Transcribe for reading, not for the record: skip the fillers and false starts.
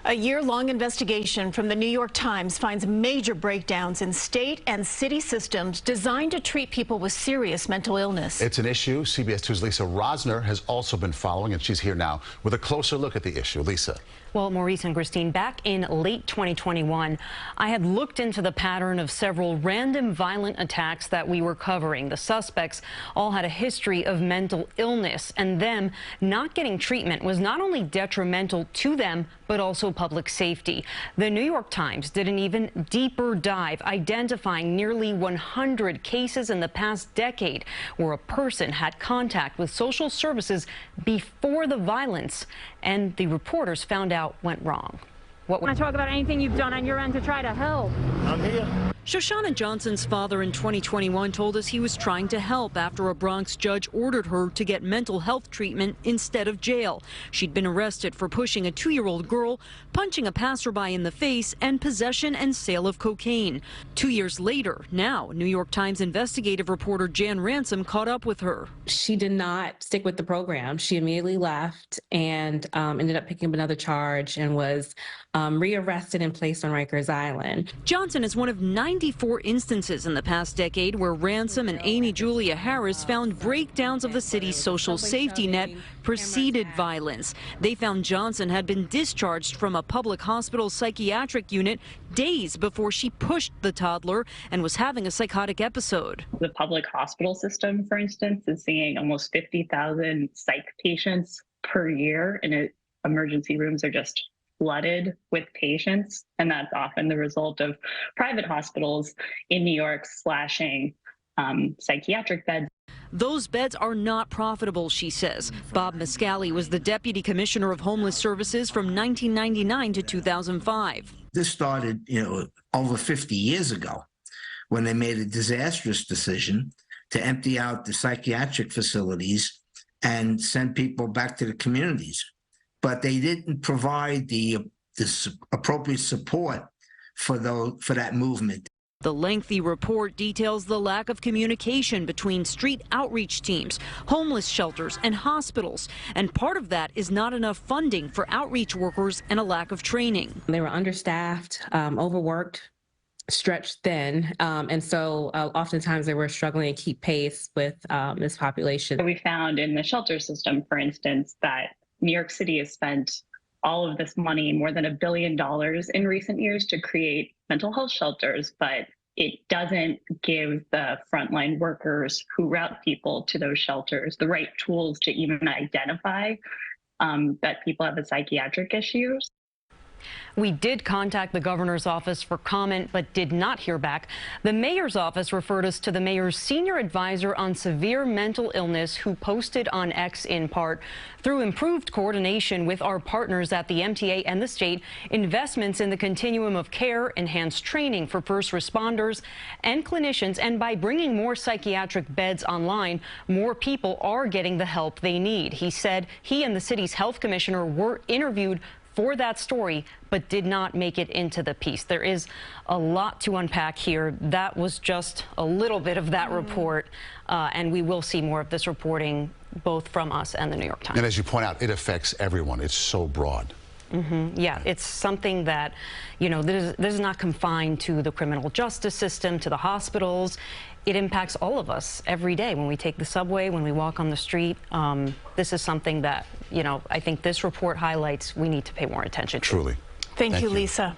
A year-long investigation from the New York Times finds major breakdowns in state and city systems designed to treat people with serious mental illness. It's an issue CBS 2's Lisa Rozner has also been following, and she's here now with a closer look at the issue. Lisa. Well, Maurice and Christine, back in late 2021, I had looked into the pattern of several random violent attacks that we were covering. The suspects all had a history of mental illness, and them not getting treatment was not only detrimental to them, but also public safety. The New York Times did an even deeper dive, identifying nearly 100 cases in the past decade where a person had contact with social services before the violence, and the reporters found out went wrong. What want to talk about anything you've done on your end to try to help? I'm here. Shoshana Johnson's father in 2021 told us he was trying to help after a Bronx judge ordered her to get mental health treatment instead of jail. She'd been arrested for pushing a 2-year-old girl, punching a passerby in the face, and possession and sale of cocaine. 2 years later, now New York Times investigative reporter Jan Ransom caught up with her. She did not stick with the program. She immediately left and ended up picking up another charge and was rearrested and placed on Rikers Island. Johnson is one of 94 instances in the past decade where Ransom and Amy Julia Harris found breakdowns of the city's social safety net preceded violence. They found Johnson had been discharged from a public hospital psychiatric unit days before she pushed the toddler and was having a psychotic episode. The public hospital system, for instance, is seeing almost 50,000 psych patients per year, and emergency rooms are just flooded with patients, and that's often the result of private hospitals in New York slashing psychiatric beds. Those beds are not profitable, she says. Bob Miscali was the deputy commissioner of homeless services from 1999 to 2005. This started, over 50 years ago when they made a disastrous decision to empty out the psychiatric facilities and send people back to the communities. But they didn't provide the appropriate support for that movement. The lengthy report details the lack of communication between street outreach teams, homeless shelters, and hospitals. And part of that is not enough funding for outreach workers and a lack of training. They were understaffed, overworked, stretched thin, and so oftentimes they were struggling to keep pace with this population. We found in the shelter system, for instance, that New York City has spent all of this money, more than $1 billion in recent years, to create mental health shelters, but it doesn't give the frontline workers who route people to those shelters the right tools to even identify that people have a psychiatric issues. We did contact the governor's office for comment, but did not hear back. The mayor's office referred us to the mayor's senior advisor on severe mental illness, who posted on X in part, through improved coordination with our partners at the MTA and the state, investments in the continuum of care, enhanced training for first responders and clinicians, and by bringing more psychiatric beds online, more people are getting the help they need. He said he and the city's health commissioner were interviewed for that story, but did not make it into the piece. There is a lot to unpack here. That was just a little bit of that report, and we will see more of this reporting both from us and the New York Times. And as you point out, it affects everyone. It's so broad. Yeah, it's something that, this is not confined to the criminal justice system, to the hospitals. It impacts all of us every day when we take the subway, when we walk on the street. This is something that, I think this report highlights we need to pay more attention to. Truly. Thank you, Lisa.